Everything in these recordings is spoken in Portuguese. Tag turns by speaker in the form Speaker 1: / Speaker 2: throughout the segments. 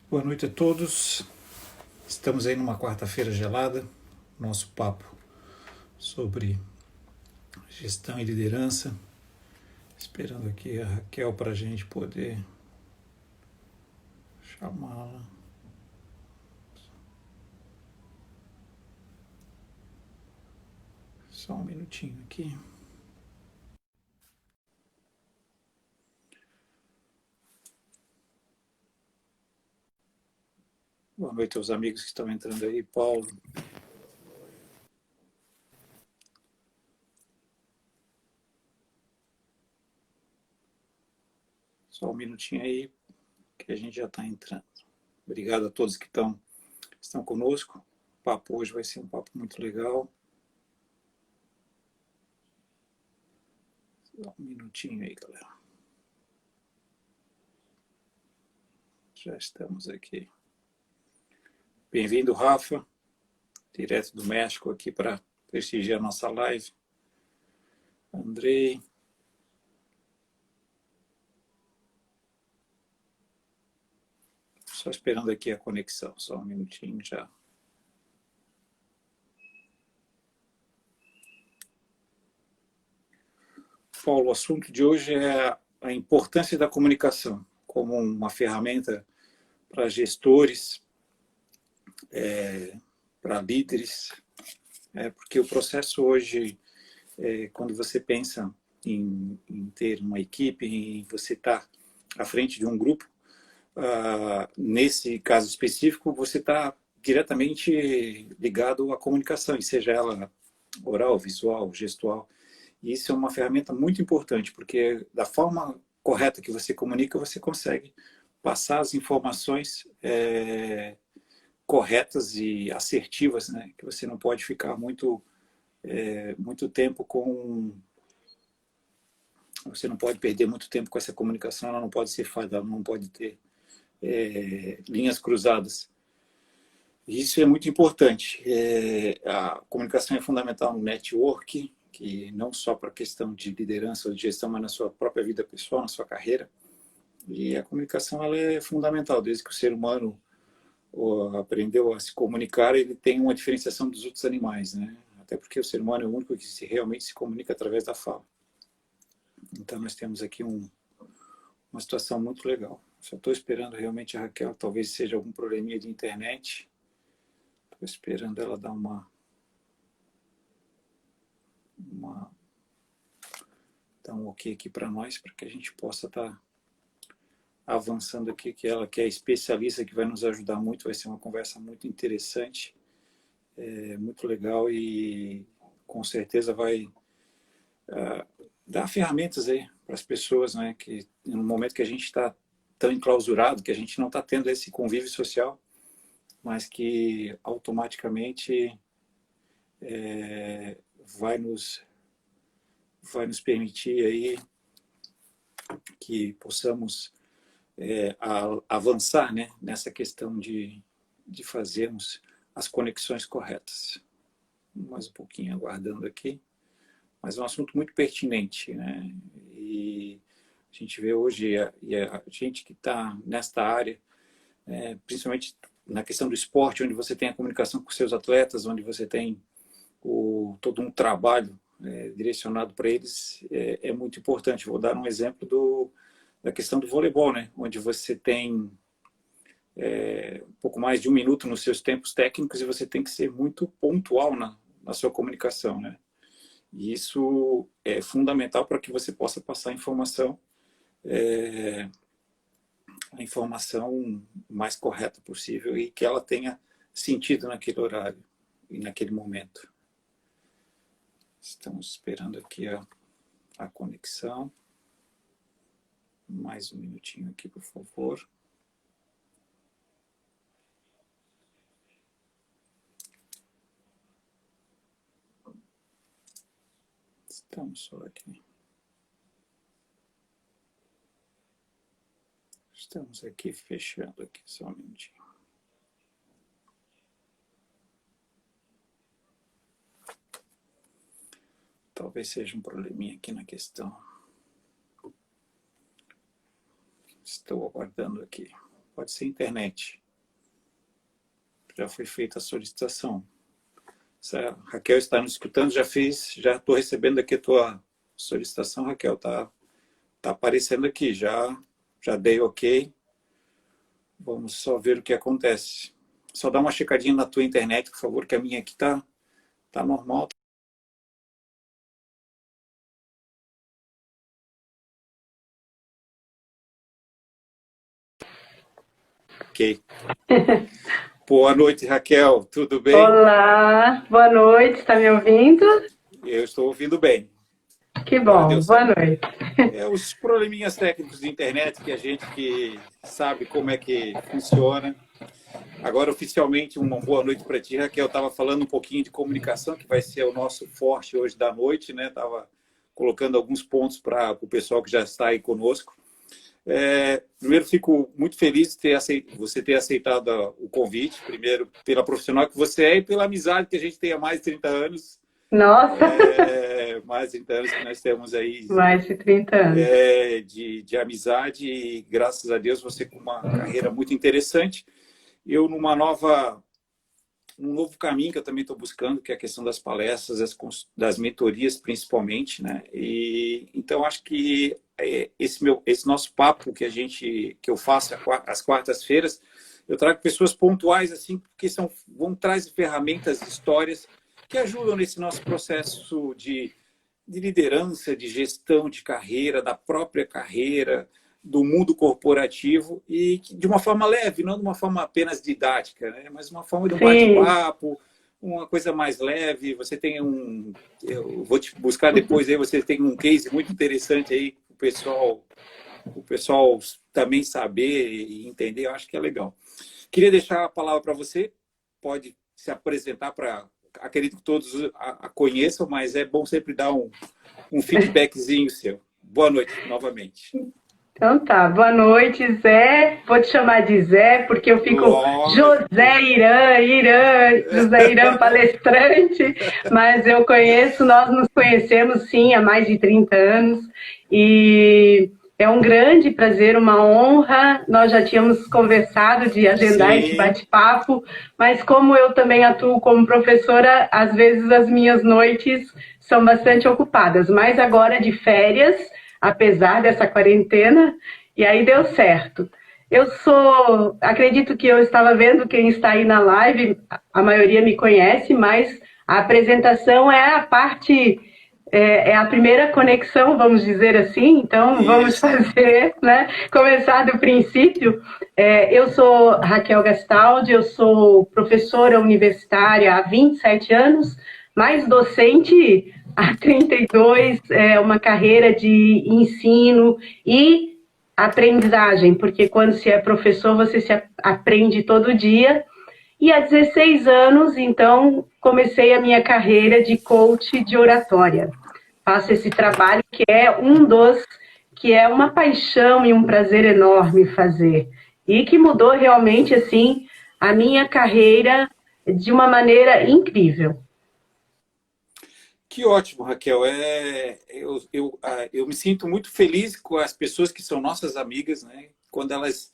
Speaker 1: Boa noite a todos. Estamos aí numa quarta-feira gelada. Nosso papo sobre gestão e liderança. Esperando aqui a Raquel para a gente poder chamá-la. Só um minutinho aqui. Boa noite aos amigos que estão entrando aí. Paulo. Só um minutinho aí, que a gente já está entrando. Obrigado a todos que estão conosco. O papo hoje vai ser um papo muito legal. Só um minutinho aí, galera. Já estamos aqui. Bem-vindo, Rafa, direto do México, aqui para prestigiar a nossa live. Andrei. Só esperando aqui a conexão, só um minutinho já. Paulo, o assunto de hoje é a importância da comunicação como uma ferramenta para gestores, para líderes, porque o processo hoje, quando você pensa em ter uma equipe, em você estar à frente de um grupo, nesse caso específico, você está diretamente ligado à comunicação, e seja ela oral, visual, gestual. E isso é uma ferramenta muito importante, porque da forma correta que você comunica, você consegue passar as informações corretas e assertivas, né? Que você não pode ficar muito tempo com... Você não pode perder muito tempo com essa comunicação, ela não pode ser falha, ela não pode ter linhas cruzadas. Isso é muito importante. A comunicação é fundamental no network, que não só para a questão de liderança ou de gestão, mas na sua própria vida pessoal, na sua carreira. E a comunicação ela é fundamental. Desde que o ser humano aprendeu a se comunicar, ele tem uma diferenciação dos outros animais, né? Até porque o ser humano é o único que realmente se comunica através da fala. Então nós temos aqui uma situação muito legal. Só estou esperando realmente a Raquel, talvez seja algum probleminha de internet. Estou esperando ela dar dar um ok aqui para nós, para que a gente possa estar avançando aqui, que ela que é especialista, que vai nos ajudar muito, vai ser uma conversa muito interessante, muito legal e com certeza vai dar ferramentas aí para as pessoas, né, que no momento que a gente está tão enclausurado, que a gente não está tendo esse convívio social, mas que automaticamente vai nos permitir aí que possamos avançar, né, nessa questão de fazermos as conexões corretas. Mais um pouquinho aguardando aqui, mas é um assunto muito pertinente, né? E a gente vê hoje a gente que está nesta área, principalmente na questão do esporte, onde você tem a comunicação com seus atletas, onde você tem todo um trabalho direcionado para eles, é muito importante. Vou dar um exemplo da questão do voleibol, né? Onde você tem um pouco mais de 1 minuto nos seus tempos técnicos e você tem que ser muito pontual na sua comunicação, né? E isso é fundamental para que você possa passar a informação mais correta possível e que ela tenha sentido naquele horário e naquele momento. Estamos esperando aqui a conexão. Mais um minutinho aqui, por favor. Estamos só aqui. Estamos aqui fechando aqui, só um minutinho. Talvez seja um probleminha aqui na questão. Estou aguardando aqui. Pode ser internet. Já foi feita a solicitação. Se a Raquel está nos escutando, já estou recebendo aqui a tua solicitação, Raquel, tá aparecendo aqui, já dei ok. Vamos só ver o que acontece. Só dá uma checadinha na tua internet, por favor, que a minha aqui tá normal. Ok. Boa noite, Raquel. Tudo bem?
Speaker 2: Olá, boa noite, está me ouvindo?
Speaker 1: Eu estou ouvindo bem.
Speaker 2: Que
Speaker 1: Agora
Speaker 2: bom,
Speaker 1: deu
Speaker 2: boa
Speaker 1: certo.
Speaker 2: noite.
Speaker 1: Os probleminhas técnicos de internet que a gente que sabe como é que funciona. Agora, oficialmente, uma boa noite para ti, Raquel. Eu estava falando um pouquinho de comunicação, que vai ser o nosso forte hoje da noite, né? Estava colocando alguns pontos para o pessoal que já está aí conosco. Primeiro, fico muito feliz de você ter aceitado o convite, primeiro pela profissional que você é e pela amizade que a gente tem há mais de 30 anos.
Speaker 2: Nossa,
Speaker 1: Mais de 30 anos que nós temos aí
Speaker 2: mais de 30 anos.
Speaker 1: de amizade e, graças a Deus, você com uma carreira muito interessante. Eu, num novo caminho que eu também estou buscando, que é a questão das palestras, das mentorias, principalmente, né? E então acho que esse nosso papo que eu faço às quartas-feiras, eu trago pessoas pontuais assim, porque vão trazer ferramentas, histórias que ajudam nesse nosso processo de liderança, de gestão de carreira, da própria carreira, do mundo corporativo e de uma forma leve, não de uma forma apenas didática, né? Mas uma forma de um
Speaker 2: Sim,
Speaker 1: bate-papo, uma coisa mais leve. Você tem eu vou te buscar depois aí, você tem um case muito interessante aí o pessoal também saber e entender, eu acho que é legal. Queria deixar a palavra para você, pode se apresentar acredito que todos a conheçam, mas é bom sempre dar um feedbackzinho seu. Boa noite, novamente.
Speaker 2: então tá, boa noite, Zé. Vou te chamar de Zé, porque eu fico
Speaker 1: Lógico.
Speaker 2: José José Irã palestrante, mas nós nos conhecemos sim há mais de 30 anos e é um grande prazer, uma honra. Nós já tínhamos conversado de agendar esse
Speaker 1: Sim.
Speaker 2: bate-papo, mas como eu também atuo como professora, às vezes as minhas noites são bastante ocupadas, mas agora de férias, apesar dessa quarentena, e aí deu certo. Acredito que eu estava vendo quem está aí na live, a maioria me conhece, mas a apresentação é a parte, é a primeira conexão, vamos dizer assim, então vamos
Speaker 1: Isso.
Speaker 2: fazer, né? Começar do princípio. Eu sou Raquel Gastaldi, eu sou professora universitária há 27 anos, mais docente há 32, uma carreira de ensino e aprendizagem, porque quando se é professor, você se aprende todo dia. E há 16 anos, então, comecei a minha carreira de coach de oratória. Faço esse trabalho que é uma paixão e um prazer enorme fazer. E que mudou realmente, assim, a minha carreira de uma maneira incrível.
Speaker 1: Que ótimo, Raquel. Eu me sinto muito feliz com as pessoas que são nossas amigas, né? Quando elas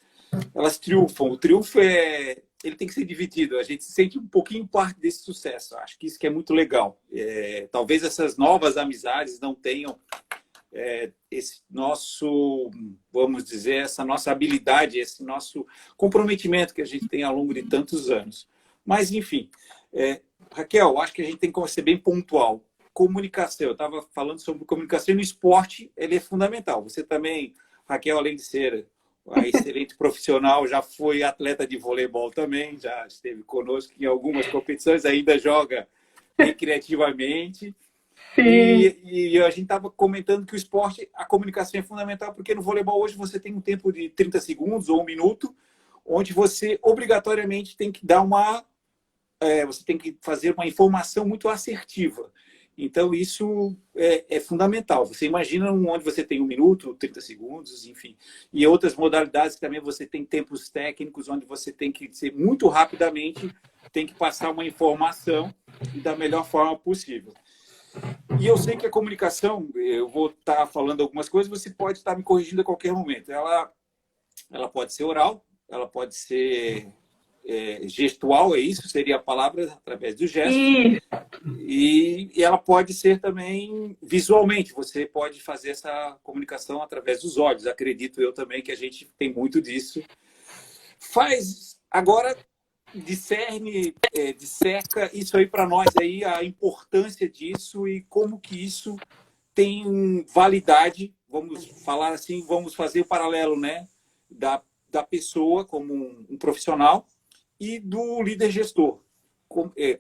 Speaker 1: triunfam. O triunfo ele tem que ser dividido. A gente se sente um pouquinho parte desse sucesso. Acho que isso que é muito legal. Talvez essas novas amizades não tenham esse nosso, vamos dizer, essa nossa habilidade, esse nosso comprometimento que a gente tem ao longo de tantos anos. Mas, enfim, Raquel, acho que a gente tem que ser bem pontual. Comunicação, eu estava falando sobre comunicação e no esporte, ele é fundamental. Você também, Raquel, além de ser uma excelente profissional, já foi atleta de voleibol também, já esteve conosco em algumas competições, ainda joga recreativamente.
Speaker 2: Sim,
Speaker 1: E a gente estava comentando que o esporte, a comunicação é fundamental, porque no voleibol hoje você tem um tempo de 30 segundos ou um minuto, onde você obrigatoriamente tem que você tem que fazer uma informação muito assertiva. Então, isso é fundamental. Você imagina onde você tem um minuto, 30 segundos, enfim. E outras modalidades que também você tem tempos técnicos, onde você tem que ser muito rapidamente, tem que passar uma informação da melhor forma possível. E eu sei que a comunicação, eu vou estar falando algumas coisas, você pode estar me corrigindo a qualquer momento. Ela pode ser oral, ela pode ser gestual, é isso? Seria a palavra, através do gesto.
Speaker 2: Isso.
Speaker 1: E ela pode ser também visualmente. Você pode fazer essa comunicação através dos olhos. Acredito eu também que a gente tem muito disso. Agora, discerne, disseca isso aí para nós, aí, a importância disso e como que isso tem validade. Vamos falar assim, vamos fazer o paralelo, né, da pessoa como um profissional e do líder gestor.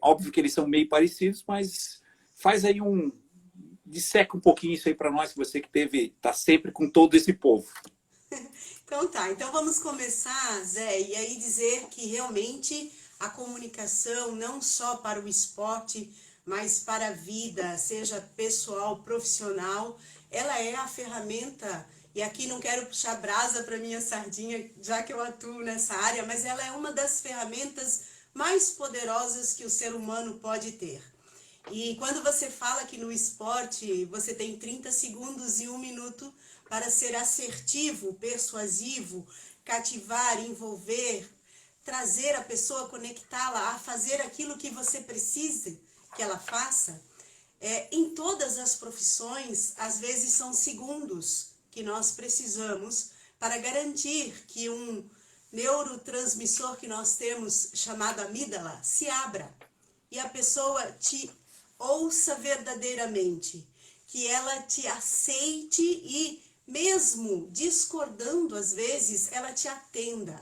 Speaker 1: Óbvio que eles são meio parecidos, mas faz aí disseca um pouquinho isso aí para nós, que você que está sempre com todo esse povo.
Speaker 3: Então tá, então vamos começar, Zé, e aí dizer que realmente a comunicação, não só para o esporte, mas para a vida, seja pessoal, profissional, ela é a ferramenta, e aqui não quero puxar brasa para minha sardinha, já que eu atuo nessa área, mas ela é uma das ferramentas mais poderosas que o ser humano pode ter. E quando você fala que no esporte você tem 30 segundos e 1 minuto para ser assertivo, persuasivo, cativar, envolver, trazer a pessoa, conectá-la a fazer aquilo que você precisa que ela faça, em todas as profissões, às vezes são segundos que nós precisamos para garantir que um neurotransmissor que nós temos, chamado amígdala, se abra e a pessoa te ouça verdadeiramente, que ela te aceite e, mesmo discordando às vezes, ela te atenda.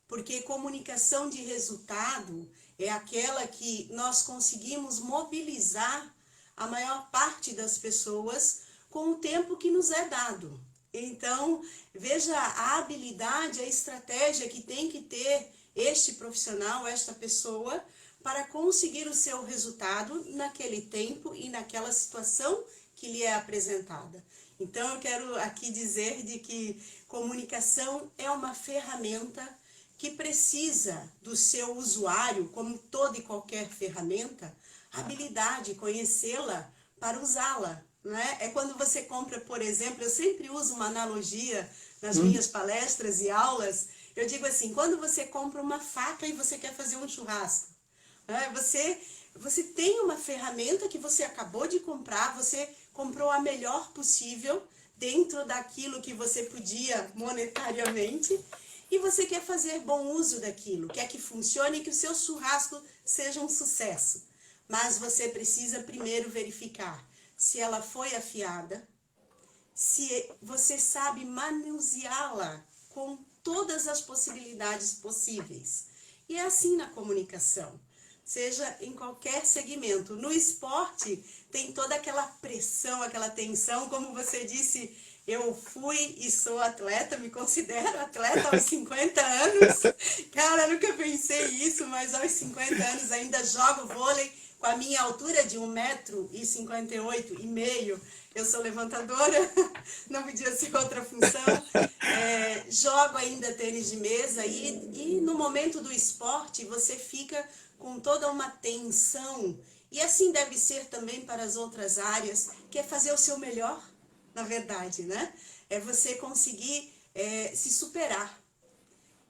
Speaker 3: Porque comunicação de resultado é aquela que nós conseguimos mobilizar a maior parte das pessoas com o tempo que nos é dado. Então, veja a habilidade, a estratégia que tem que ter este profissional, esta pessoa, para conseguir o seu resultado naquele tempo e naquela situação que lhe é apresentada. Então, eu quero aqui dizer de que comunicação é uma ferramenta que precisa do seu usuário, como toda e qualquer ferramenta, habilidade, conhecê-la para usá-la. Né? É quando você compra, por exemplo, eu sempre uso uma analogia nas minhas palestras e aulas, eu digo assim, quando você compra uma faca e você quer fazer um churrasco, né? Você tem uma ferramenta que você acabou de comprar, você comprou a melhor possível, dentro daquilo que você podia monetariamente, e você quer fazer bom uso daquilo, quer que funcione e que o seu churrasco seja um sucesso. Mas você precisa primeiro verificar se ela foi afiada, se você sabe manuseá-la com todas as possibilidades possíveis. E é assim na comunicação, seja em qualquer segmento. No esporte tem toda aquela pressão, aquela tensão, como você disse, eu fui e sou atleta, me considero atleta aos 50 anos. Cara, nunca pensei isso, mas aos 50 anos ainda jogo vôlei com a minha altura de 1,58 m. Eu sou levantadora, não podia ser outra função. Jogo ainda tênis de mesa e no momento do esporte você fica com toda uma tensão. E assim deve ser também para as outras áreas, que é fazer o seu melhor. Na verdade, né? É você conseguir se superar.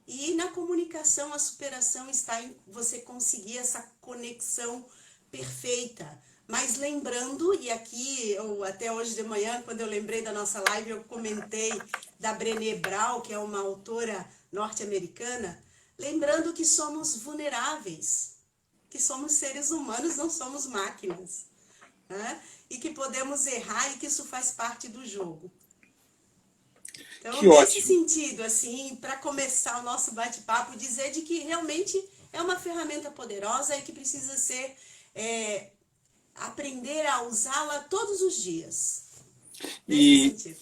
Speaker 3: E na comunicação, a superação está em você conseguir essa conexão perfeita. Mas lembrando, e aqui, até hoje de manhã, quando eu lembrei da nossa live, eu comentei da Brené Brown, que é uma autora norte-americana, lembrando que somos vulneráveis, que somos seres humanos, não somos máquinas. Né? E que podemos errar e que isso faz parte do jogo. Então, nesse sentido, assim, para começar o nosso bate-papo, dizer de que realmente é uma ferramenta poderosa e que precisa ser, aprender a usá-la todos os dias. Nesse sentido.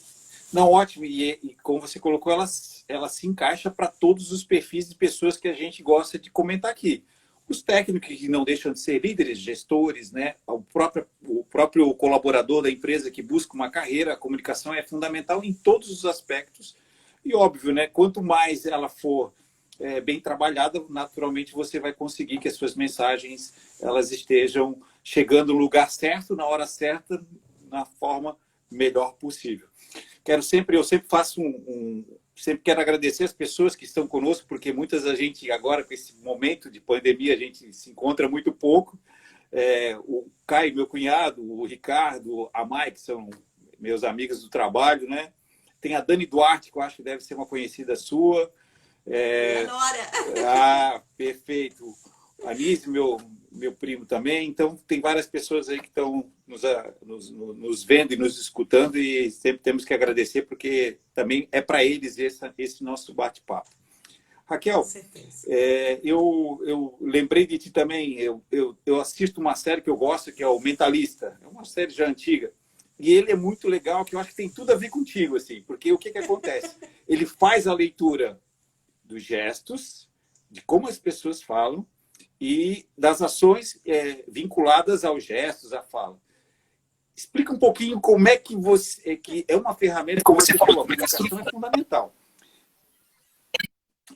Speaker 1: Não, ótimo. E como você colocou, ela se encaixa para todos os perfis de pessoas que a gente gosta de comentar aqui. Os técnicos que não deixam de ser líderes, gestores, né? O próprio colaborador da empresa que busca uma carreira, a comunicação é fundamental em todos os aspectos. E óbvio, né? Quanto mais ela for bem trabalhada, naturalmente você vai conseguir que as suas mensagens elas estejam chegando no lugar certo, na hora certa, na forma melhor possível. Eu sempre faço sempre quero agradecer as pessoas que estão conosco, porque muitas a gente, agora, com esse momento de pandemia, a gente se encontra muito pouco. O Caio, meu cunhado, o Ricardo, a Mai, que são meus amigos do trabalho, né? Tem a Dani Duarte, que eu acho que deve ser uma conhecida sua. Perfeito. Anísio, meu primo também. Então, tem várias pessoas aí que estão nos vendo e nos escutando, e sempre temos que agradecer, porque também é para eles esse nosso bate-papo. Raquel, eu lembrei de ti também. Eu assisto uma série que eu gosto, que é o Mentalista. É uma série já antiga. E ele é muito legal, que eu acho que tem tudo a ver contigo, assim, porque o que acontece? Ele faz a leitura dos gestos, de como as pessoas falam, e das ações vinculadas aos gestos, à fala. Explica um pouquinho como é que que é uma ferramenta, como você falou, a comunicação é fundamental.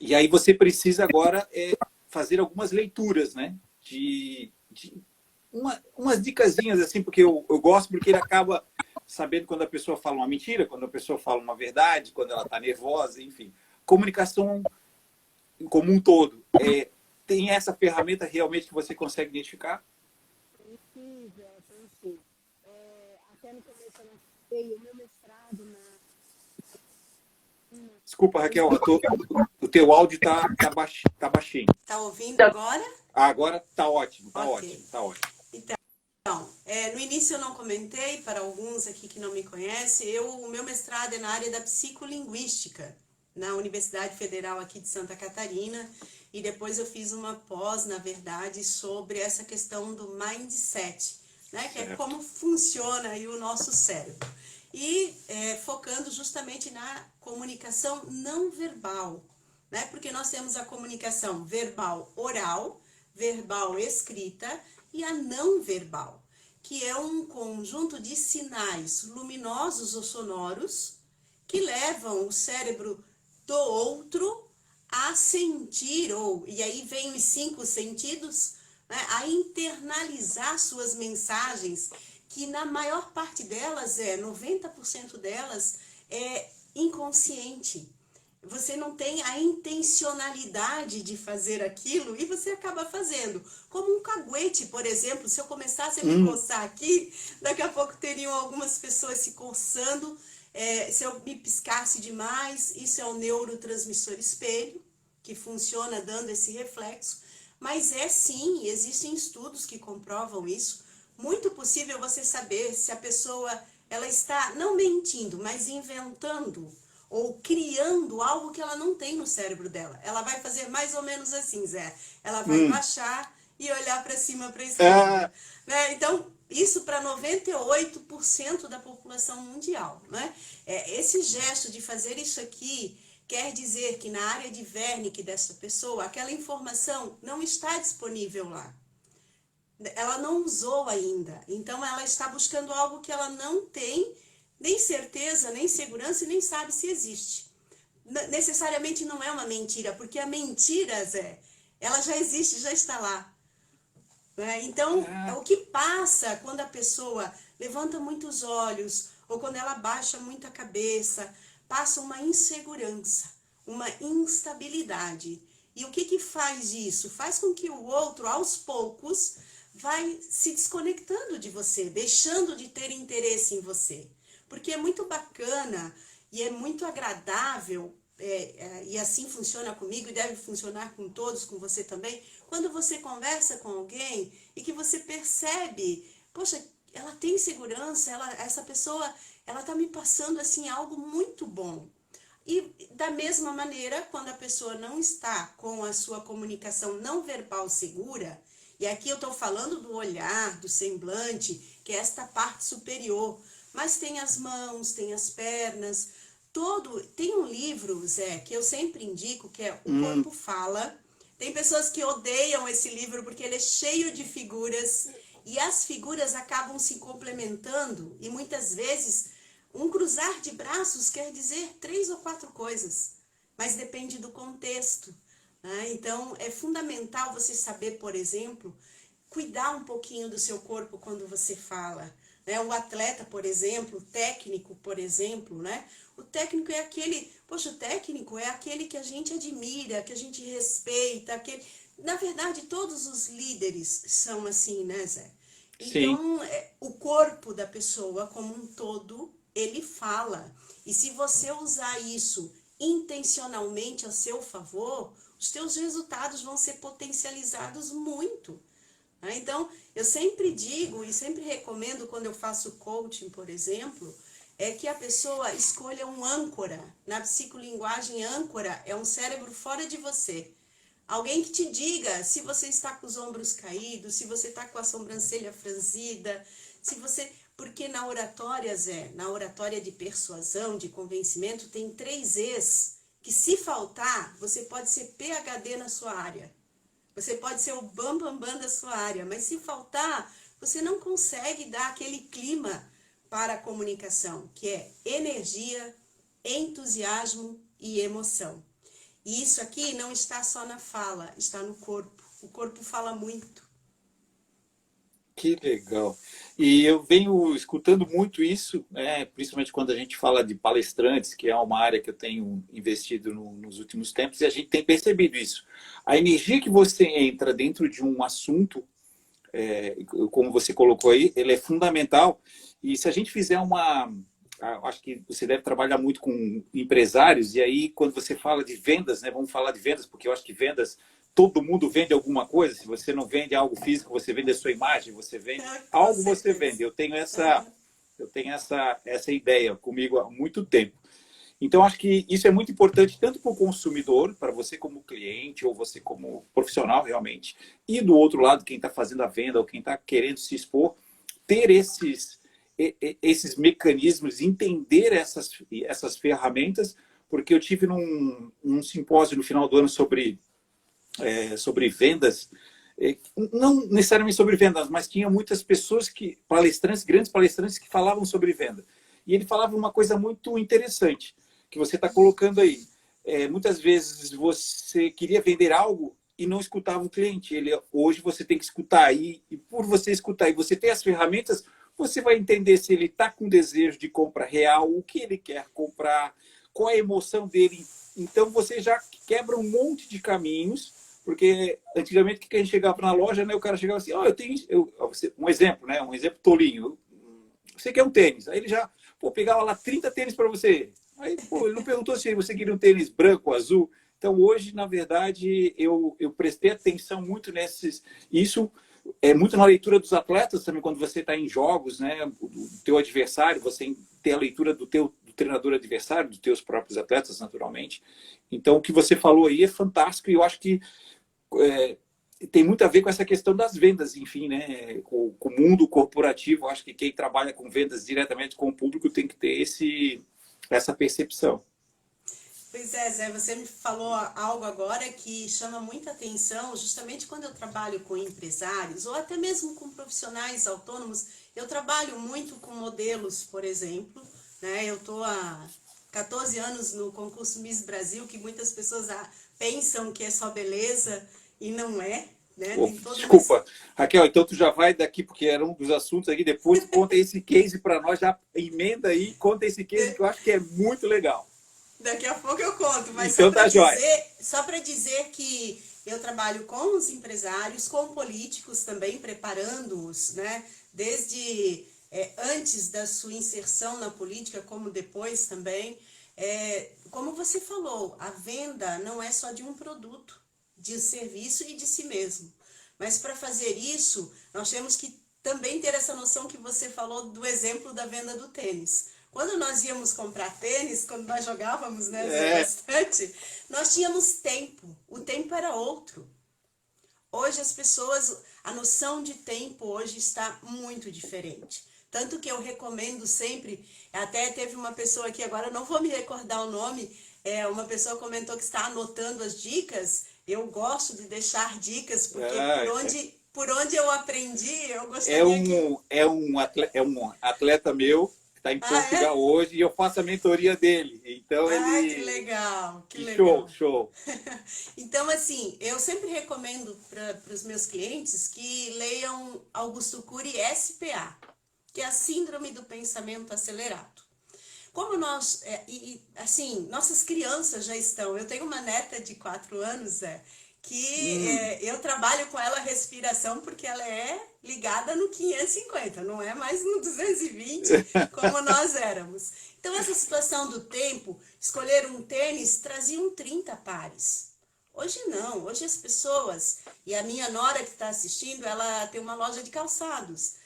Speaker 1: E aí você precisa agora fazer algumas leituras, né? Umas dicasinhas, assim, porque eu gosto, porque ele acaba sabendo quando a pessoa fala uma mentira, quando a pessoa fala uma verdade, quando ela está nervosa, enfim. Comunicação como um todo. Tem essa ferramenta realmente que você consegue identificar?
Speaker 4: Sim. Até no começo eu não sei, o meu mestrado na...
Speaker 1: Desculpa, Raquel, o teu áudio tá baixinho.
Speaker 3: Tá ouvindo agora?
Speaker 1: Agora tá ótimo, tá
Speaker 3: Ok.
Speaker 1: ótimo, tá ótimo.
Speaker 3: Então, no início eu não comentei, para alguns aqui que não me conhecem, o meu mestrado é na área da psicolinguística, na Universidade Federal aqui de Santa Catarina, e depois eu fiz uma pós, na verdade, sobre essa questão do mindset, né, que é como funciona aí o nosso cérebro. E focando justamente na comunicação não verbal, né, porque nós temos a comunicação verbal oral, verbal escrita e a não verbal, que é um conjunto de sinais luminosos ou sonoros que levam o cérebro do outro a sentir, e aí vem os 5 sentidos, né, a internalizar suas mensagens, que na maior parte delas, 90% delas, é inconsciente. Você não tem a intencionalidade de fazer aquilo e você acaba fazendo. Como um caguete, por exemplo, se eu começasse a me coçar aqui, daqui a pouco teriam algumas pessoas se coçando. Se eu me piscasse demais, isso é o neurotransmissor espelho, que funciona dando esse reflexo. Mas sim, existem estudos que comprovam isso. Muito possível você saber se a pessoa ela está não mentindo, mas inventando ou criando algo que ela não tem no cérebro dela. Ela vai fazer mais ou menos assim, Zé. Ela vai baixar e olhar para cima, para a esquerda. Né? Então, isso para 98% da população mundial. Né? Esse gesto de fazer isso aqui quer dizer que na área de Wernicke dessa pessoa, aquela informação não está disponível lá. Ela não usou ainda. Então, ela está buscando algo que ela não tem nem certeza, nem segurança e nem sabe se existe. Necessariamente não é uma mentira, porque a mentira, Zé, ela já existe, já está lá. Então, o que passa quando a pessoa levanta muito os olhos, ou quando ela baixa muito a cabeça, passa uma insegurança, uma instabilidade. E o que faz isso? Faz com que o outro, aos poucos, vai se desconectando de você, deixando de ter interesse em você. Porque é muito bacana e é muito agradável, e assim funciona comigo e deve funcionar com todos, com você também, quando você conversa com alguém e que você percebe, poxa, ela tem segurança, essa pessoa, ela está me passando assim algo muito bom. E da mesma maneira, quando a pessoa não está com a sua comunicação não verbal segura, e aqui eu estou falando do olhar, do semblante, que é esta parte superior, mas tem as mãos, tem as pernas, tem um livro, Zé, que eu sempre indico, que é O Corpo Fala. Tem pessoas que odeiam esse livro porque ele é cheio de figuras, e as figuras acabam se complementando, e muitas vezes um cruzar de braços quer dizer 3 ou 4 coisas, mas depende do contexto. Né? Então, é fundamental você saber, por exemplo, cuidar um pouquinho do seu corpo quando você fala. né? O atleta, por exemplo, o técnico, por exemplo, né? O técnico é aquele, poxa, o técnico é aquele que a gente admira, que a gente respeita, aquele... Na verdade, todos os líderes são assim, né, Zé?
Speaker 1: Sim.
Speaker 3: Então, o corpo da pessoa como um todo, ele fala. E se você usar isso intencionalmente a seu favor, os teus resultados vão ser potencializados muito. Né? Então, eu sempre digo e sempre recomendo quando eu faço coaching, por exemplo, é que a pessoa escolha um âncora. Na psicolinguagem, âncora é um cérebro fora de você. Alguém que te diga se você está com os ombros caídos, se você está com a sobrancelha franzida, se você... Porque na oratória, Zé, na oratória de persuasão, de convencimento, tem 3 E's que se faltar, você pode ser PhD na sua área. Você pode ser o bambambam da sua área, mas se faltar, você não consegue dar aquele clima para a comunicação, que é energia, entusiasmo e emoção. E isso aqui não está só na fala, está no corpo. O corpo fala muito.
Speaker 1: Que legal. E eu venho escutando muito isso, né, principalmente quando a gente fala de palestrantes, que é uma área que eu tenho investido nos últimos tempos, e a gente tem percebido isso. A energia que você entra dentro de um assunto, como você colocou aí, ele é fundamental. E se a gente fizer acho que você deve trabalhar muito com empresários, e aí quando você fala de vendas, né, vamos falar de vendas, porque eu acho que vendas, todo mundo vende alguma coisa. Se você não vende algo físico, você vende a sua imagem, você vende algo, você vende. Eu tenho essa ideia comigo há muito tempo. Então, acho que isso é muito importante tanto para o consumidor, para você como cliente, ou você como profissional realmente, e do outro lado, quem está fazendo a venda, ou quem está querendo se expor, ter esses mecanismos, entender essas ferramentas, porque eu tive num simpósio no final do ano sobre vendas, não necessariamente sobre vendas, mas tinha muitas pessoas grandes palestrantes que falavam sobre venda. E ele falava uma coisa muito interessante, que você está colocando aí. Muitas vezes você queria vender algo e não escutava o cliente. Hoje você tem que escutar, e por você escutar e você ter as ferramentas, você vai entender se ele está com desejo de compra real, o que ele quer comprar, qual a emoção dele. Então você já quebra um monte de caminhos, porque antigamente que a gente chegava na loja, né, o cara chegava assim, um exemplo, né, um exemplo tolinho, você quer um tênis, aí ele já pegava lá 30 tênis para você, aí ele não perguntou se você queria um tênis branco, azul. Então hoje, na verdade, eu prestei atenção muito isso é muito na leitura dos atletas também, quando você está em jogos, né, o teu adversário, você tem a leitura do treinador adversário, dos teus próprios atletas, naturalmente. Então, o que você falou aí é fantástico, e eu acho que tem muito a ver com essa questão das vendas, enfim, né? Com o mundo corporativo. Eu acho que quem trabalha com vendas diretamente com o público tem que ter essa percepção.
Speaker 3: Pois é, Zé, você me falou algo agora que chama muita atenção, justamente quando eu trabalho com empresários, ou até mesmo com profissionais autônomos. Eu trabalho muito com modelos, por exemplo, né? Eu estou há 14 anos no concurso Miss Brasil, que muitas pessoas pensam que é só beleza, e não é. Né?
Speaker 1: Desculpa, Raquel, então tu já vai daqui, porque era um dos assuntos aqui, depois conta esse case para nós, já emenda aí, conta esse case que eu acho que é muito legal.
Speaker 3: Daqui a pouco eu conto, mas
Speaker 1: então,
Speaker 3: só para dizer que eu trabalho com os empresários, com políticos também, preparando-os, né? Desde antes da sua inserção na política, como depois também. Como você falou, a venda não é só de um produto, de serviço e de si mesmo. Mas para fazer isso, nós temos que também ter essa noção que você falou do exemplo da venda do tênis. Quando nós íamos comprar tênis, quando nós jogávamos, né, bastante, nós tínhamos tempo. O tempo era outro. Hoje as pessoas, a noção de tempo hoje está muito diferente. Tanto que eu recomendo sempre, até teve uma pessoa aqui, agora eu não vou me recordar o nome, uma pessoa comentou que está anotando as dicas. Eu gosto de deixar dicas, porque por onde eu aprendi, eu gostaria
Speaker 1: É um atleta meu, está em Portugal hoje, e eu faço a mentoria dele. Então
Speaker 3: que legal, que legal.
Speaker 1: Show.
Speaker 3: Então, assim, eu sempre recomendo para os meus clientes que leiam Augusto Cury SPA. que é a síndrome do pensamento acelerado. Como nós, assim, nossas crianças já estão, eu tenho uma neta de 4 anos, eu trabalho com ela respiração porque ela é ligada no 550, não é mais no 220 como nós éramos. Então essa situação do tempo, escolher um tênis traziam 30 pares. Hoje não, hoje as pessoas, e a minha nora que está assistindo, ela tem uma loja de calçados.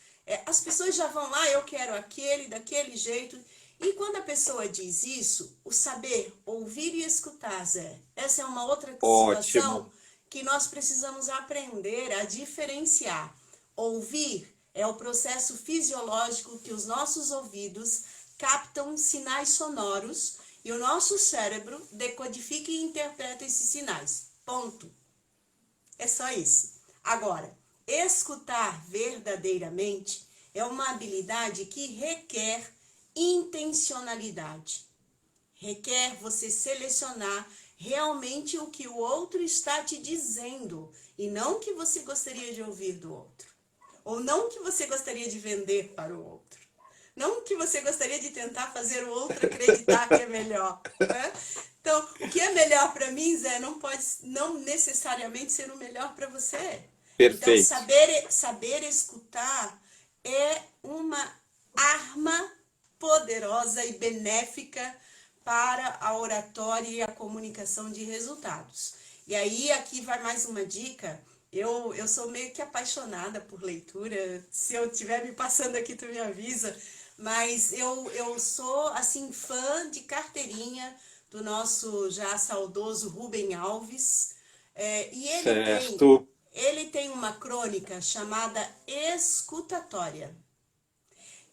Speaker 3: As pessoas já vão lá, eu quero aquele, daquele jeito. E quando a pessoa diz isso, o saber ouvir e escutar, Zé, essa é uma outra situação que nós precisamos aprender a diferenciar. Ouvir é o processo fisiológico que os nossos ouvidos captam sinais sonoros e o nosso cérebro decodifica e interpreta esses sinais. Ponto. É só isso. Agora, escutar verdadeiramente é uma habilidade que requer intencionalidade. Requer você selecionar realmente o que o outro está te dizendo e não o que você gostaria de ouvir do outro. Ou não o que você gostaria de vender para o outro. Não o que você gostaria de tentar fazer o outro acreditar que é melhor. Né? Então, o que é melhor para mim, Zé, não pode não necessariamente ser o melhor para você.
Speaker 1: Perfeito.
Speaker 3: Então, saber escutar é uma arma poderosa e benéfica para a oratória e a comunicação de resultados. E aí, aqui vai mais uma dica. Eu sou meio que apaixonada por leitura. Se eu estiver me passando aqui, tu me avisa. Mas eu sou, assim, fã de carteirinha do nosso já saudoso Rubem Alves. E ele tem uma crônica chamada Escutatória,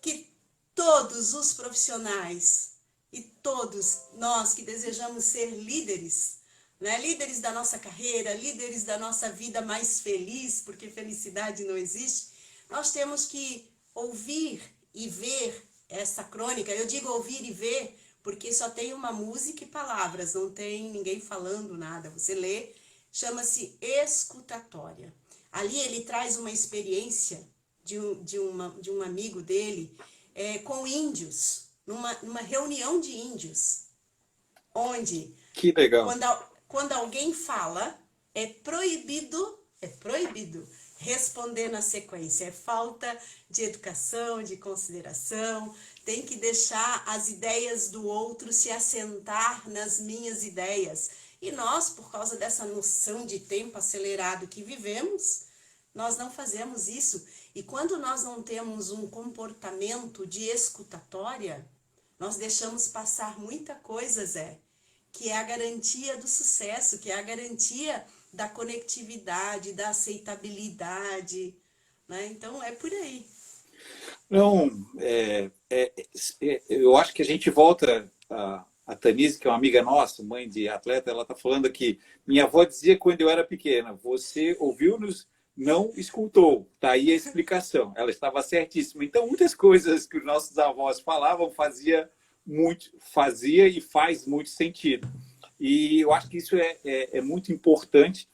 Speaker 3: que todos os profissionais e todos nós que desejamos ser líderes, né? Líderes da nossa carreira, líderes da nossa vida mais feliz, porque felicidade não existe, nós temos que ouvir e ver essa crônica. Eu digo ouvir e ver porque só tem uma música e palavras, não tem ninguém falando nada. Você lê, chama-se Escutatória. Ali ele traz uma experiência de um amigo dele com índios, numa reunião de índios, onde
Speaker 1: que legal.
Speaker 3: Quando alguém fala, é proibido responder na sequência. É falta de educação, de consideração. Tem que deixar as ideias do outro se assentar nas minhas ideias. E nós, por causa dessa noção de tempo acelerado que vivemos, nós não fazemos isso. E quando nós não temos um comportamento de escutatória, nós deixamos passar muita coisa, Zé, que é a garantia do sucesso, que é a garantia da conectividade, da aceitabilidade, né? Então, é por aí.
Speaker 1: Não, eu acho que a gente volta a Tanise, que é uma amiga nossa, mãe de atleta, ela está falando aqui, minha avó dizia quando eu era pequena, você ouviu-nos, não escutou. Está aí a explicação. Ela estava certíssima. Então, muitas coisas que os nossos avós falavam fazia e faz muito sentido. E eu acho que isso é muito importante,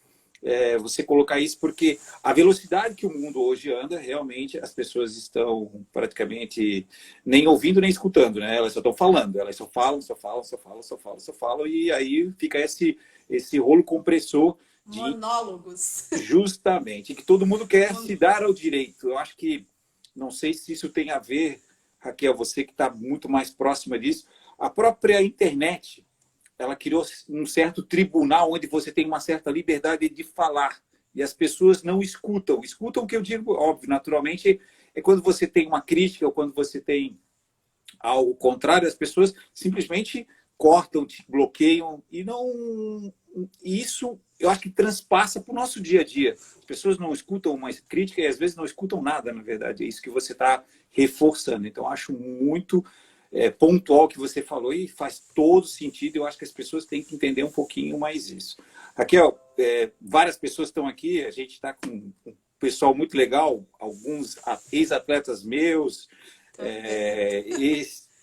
Speaker 1: você colocar isso, porque a velocidade que o mundo hoje anda, realmente as pessoas estão praticamente nem ouvindo nem escutando, né? Elas só estão falando, elas só falam, e aí fica esse rolo compressor de
Speaker 3: monólogos.
Speaker 1: Justamente, que todo mundo quer se dar ao direito. Eu acho que, não sei se isso tem a ver, Raquel, você que está muito mais próxima disso, a própria internet, ela criou um certo tribunal onde você tem uma certa liberdade de falar e as pessoas não escutam. Escutam o que eu digo, óbvio, naturalmente, é quando você tem uma crítica ou quando você tem algo contrário, as pessoas simplesmente cortam, te bloqueiam e não... Isso, eu acho que transpassa para o nosso dia a dia. As pessoas não escutam uma crítica e às vezes não escutam nada, na verdade. É isso que você está reforçando. Então, acho muito pontual o que você falou e faz todo sentido. Eu acho que as pessoas têm que entender um pouquinho mais isso. Raquel, várias pessoas estão aqui. A gente está com um pessoal muito legal. Alguns ex-atletas meus,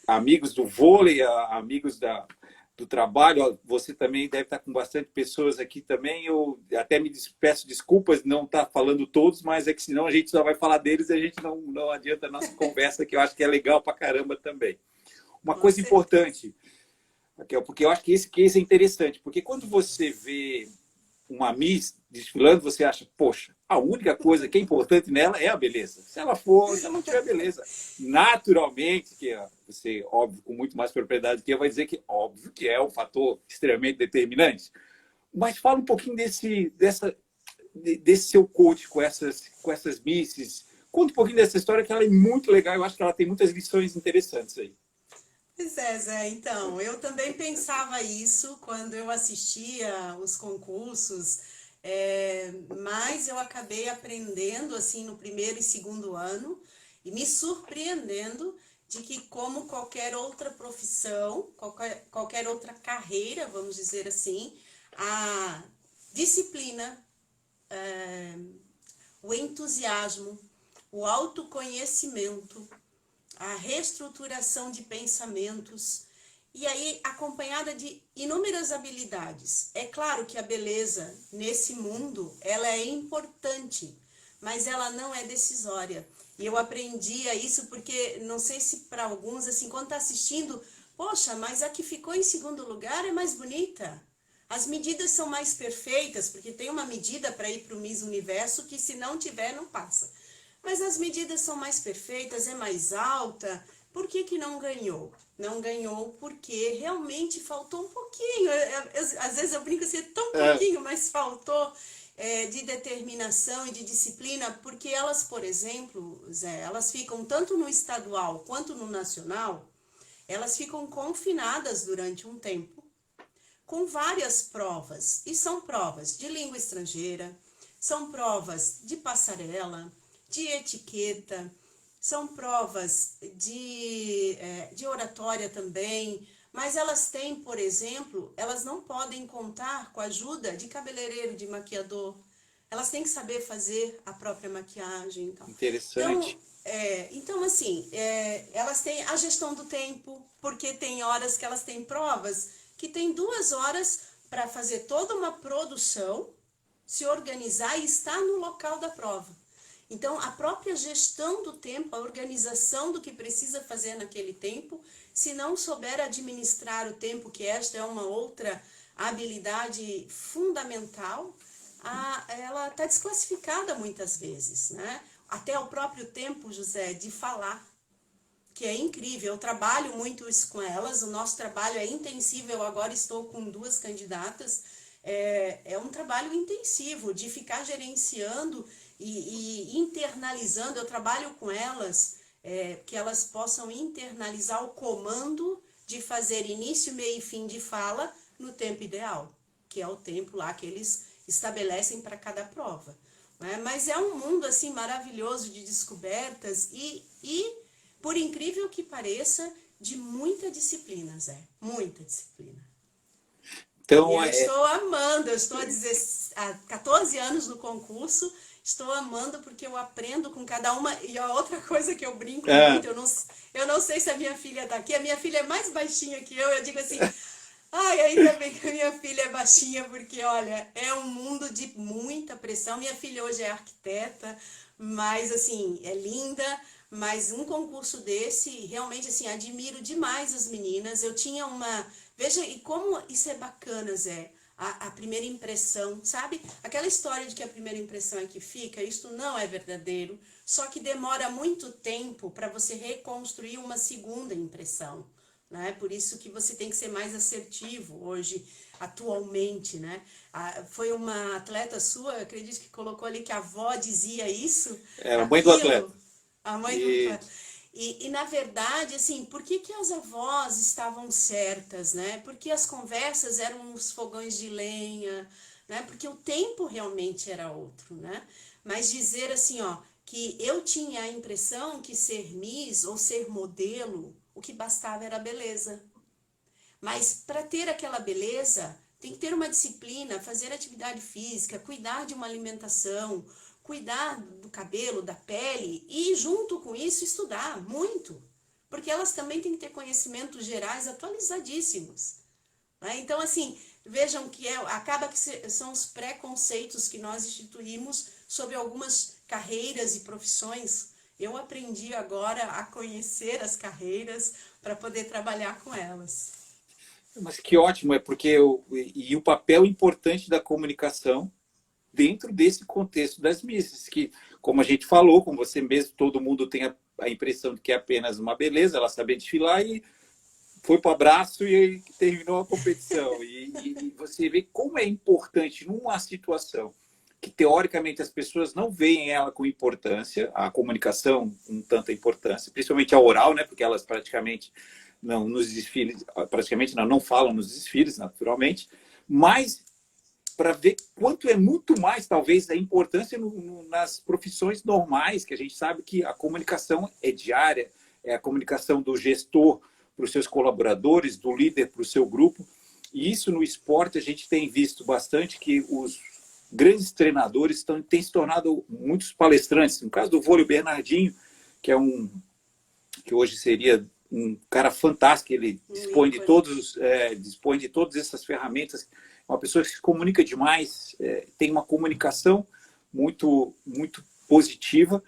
Speaker 1: amigos do vôlei, amigos do trabalho. Ó, você também deve estar com bastante pessoas aqui também. Eu até peço desculpas de não estar falando todos, mas é que senão a gente só vai falar deles e a gente não adianta a nossa conversa, que eu acho que é legal pra caramba também. Uma coisa importante, Raquel, porque eu acho que esse case é interessante, porque quando você vê uma Miss desfilando, você acha, poxa, a única coisa que é importante nela é a beleza. Se ela não tiver beleza, naturalmente, que você, óbvio, com muito mais propriedade que eu, vai dizer que, óbvio, que é um fator extremamente determinante. Mas fala um pouquinho desse seu coach com essas Misses. Conta um pouquinho dessa história, que ela é muito legal. Eu acho que ela tem muitas lições interessantes aí.
Speaker 3: Pois é, Zé. Então, eu também pensava isso quando eu assistia os concursos, mas eu acabei aprendendo, assim, no primeiro e segundo ano, e me surpreendendo de que, como qualquer outra profissão, qualquer outra carreira, vamos dizer assim, a disciplina, o entusiasmo, o autoconhecimento, a reestruturação de pensamentos, e aí acompanhada de inúmeras habilidades. É claro que a beleza nesse mundo, ela é importante, mas ela não é decisória. E eu aprendi isso porque, não sei se para alguns, assim, quando está assistindo, poxa, mas a que ficou em segundo lugar é mais bonita. As medidas são mais perfeitas, porque tem uma medida para ir para o Miss Universo que, se não tiver, não passa. Mas as medidas são mais perfeitas, é mais alta. Por que não ganhou? Não ganhou porque realmente faltou um pouquinho. Às vezes eu brinco assim, tão pouquinho, mas faltou de determinação e de disciplina, porque elas, por exemplo, Zé, elas ficam tanto no estadual quanto no nacional, elas ficam confinadas durante um tempo, com várias provas. E são provas de língua estrangeira, são provas de passarela, de etiqueta, são provas de oratória também, mas elas têm, por exemplo, elas não podem contar com a ajuda de cabeleireiro, de maquiador, elas têm que saber fazer a própria maquiagem. Então.
Speaker 1: Interessante.
Speaker 3: Então assim, elas têm a gestão do tempo, porque tem horas que elas têm provas, que tem 2 horas para fazer toda uma produção, se organizar e estar no local da prova. Então, a própria gestão do tempo, a organização do que precisa fazer naquele tempo, se não souber administrar o tempo, que esta é uma outra habilidade fundamental, ela está desclassificada muitas vezes, né? Até o próprio tempo, José, de falar, que é incrível. Eu trabalho muito isso com elas, o nosso trabalho é intensivo, eu agora estou com 2 candidatas, é um trabalho intensivo de ficar gerenciando e internalizando. Eu trabalho com elas, que elas possam internalizar o comando de fazer início, meio e fim de fala no tempo ideal, que é o tempo lá que eles estabelecem para cada prova. Né? Mas é um mundo assim maravilhoso de descobertas e, por incrível que pareça, de muita disciplina, Zé, muita disciplina. Então, eu estou amando, eu estou há 14 anos no concurso, estou amando porque eu aprendo com cada uma. E a outra coisa que eu brinco muito, eu não sei se a minha filha está aqui, a minha filha é mais baixinha que eu digo assim, ai, ainda bem que a minha filha é baixinha, porque, olha, é um mundo de muita pressão. Minha filha hoje é arquiteta, mas, assim, é linda, mas um concurso desse, realmente, assim, admiro demais as meninas. Eu tinha uma... Veja, e como isso é bacana, Zé, a primeira impressão, sabe? Aquela história de que a primeira impressão é que fica, isso não é verdadeiro, só que demora muito tempo para você reconstruir uma segunda impressão, né? Por isso que você tem que ser mais assertivo hoje, atualmente, né? Foi uma atleta sua, eu acredito que colocou ali que a avó dizia isso.
Speaker 1: É, a mãe do atleta.
Speaker 3: A mãe do atleta. E, na verdade, assim, por que as avós estavam certas, né? Porque as conversas eram nos fogões de lenha, né? Porque o tempo realmente era outro, né? Mas dizer assim, ó, que eu tinha a impressão que ser Miss ou ser modelo, o que bastava era a beleza. Mas para ter aquela beleza, tem que ter uma disciplina, fazer atividade física, cuidar de uma alimentação, cuidar do cabelo, da pele e, junto com isso, estudar muito. Porque elas também têm que ter conhecimentos gerais atualizadíssimos. né? Então, assim, vejam que acaba que são os preconceitos que nós instituímos sobre algumas carreiras e profissões. Eu aprendi agora a conhecer as carreiras para poder trabalhar com elas.
Speaker 1: Mas que ótimo, é porque o papel importante da comunicação dentro desse contexto das missas, que, como a gente falou, como você mesmo, todo mundo tem a impressão de que é apenas uma beleza, ela saber desfilar e foi para o abraço e terminou a competição. E você vê como é importante numa situação que, teoricamente, as pessoas não veem ela com importância, a comunicação com tanta importância, principalmente a oral, né? Porque elas praticamente não nos desfiles, praticamente não falam nos desfiles, naturalmente, mas para ver quanto é muito mais, talvez, a importância nas profissões normais, que a gente sabe que a comunicação é diária, é a comunicação do gestor para os seus colaboradores, do líder para o seu grupo. E isso no esporte a gente tem visto bastante, que os grandes treinadores têm se tornado muitos palestrantes. No caso do vôlei, o Bernardinho, que é que hoje seria um cara fantástico, ele dispõe de todas essas ferramentas, uma pessoa que se comunica demais, tem uma comunicação muito, muito positiva,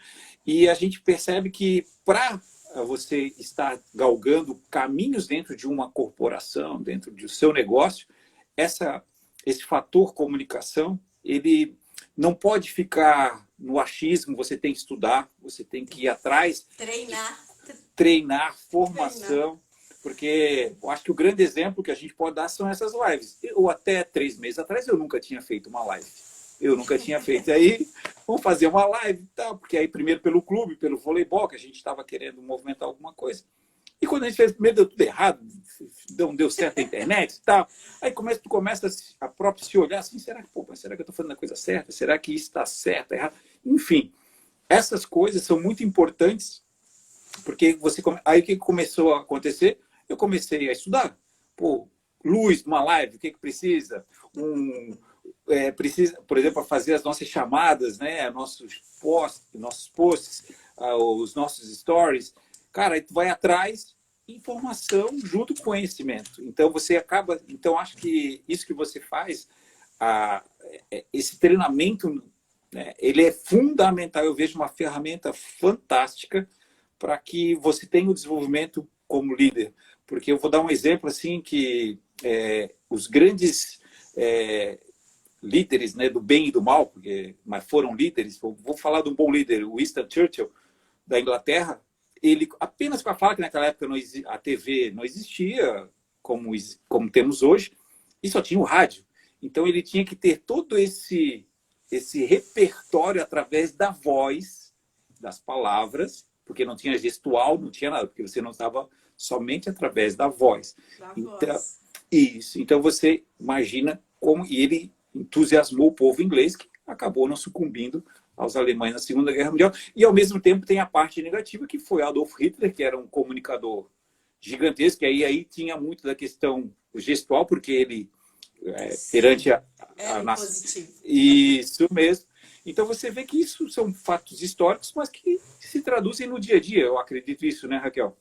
Speaker 1: e a gente percebe que para você estar galgando caminhos dentro de uma corporação, dentro do seu negócio, esse fator comunicação, ele não pode ficar no achismo, você tem que estudar, você tem que ir atrás. Treinar, formação, porque eu acho que o grande exemplo que a gente pode dar são essas lives. Eu até 3 meses atrás eu nunca tinha feito uma live. Eu nunca tinha feito. Aí, vamos fazer uma live e tal, porque aí primeiro pelo clube, pelo voleibol, que a gente estava querendo movimentar alguma coisa. E quando a gente fez primeiro, deu tudo errado, não deu certo a internet e tal. Aí tu começa a próprio se olhar assim, será que eu estou fazendo a coisa certa? Será que isso está certo, errado? Enfim, essas coisas são muito importantes, porque aí o que começou a acontecer? Eu comecei a estudar. Luz, uma live, o que precisa? Precisa, por exemplo, fazer as nossas chamadas, né? Nossos posts, os nossos stories. Cara, aí tu vai atrás, informação junto com conhecimento. Então, acho que isso que você faz, esse treinamento, né, ele é fundamental. Eu vejo uma ferramenta fantástica para que você tenha o desenvolvimento como líder. Porque eu vou dar um exemplo assim que os grandes líderes, né, do bem e do mal, mas foram líderes, vou falar de um bom líder, o Winston Churchill, da Inglaterra, ele apenas para falar que naquela época a TV não existia como temos hoje, e só tinha o rádio. Então ele tinha que ter todo esse repertório através da voz, das palavras, porque não tinha gestual, não tinha nada, porque você não estava somente através da voz. Isso. Então você imagina como ele entusiasmou o povo inglês, que acabou não sucumbindo aos alemães na Segunda Guerra Mundial. E ao mesmo tempo tem a parte negativa, que foi Adolf Hitler, que era um comunicador gigantesco, e aí tinha muito da questão gestual, porque ele perante a nação. Isso mesmo. Então você vê que isso são fatos históricos, mas que se traduzem no dia a dia. Eu acredito isso, né, Raquel?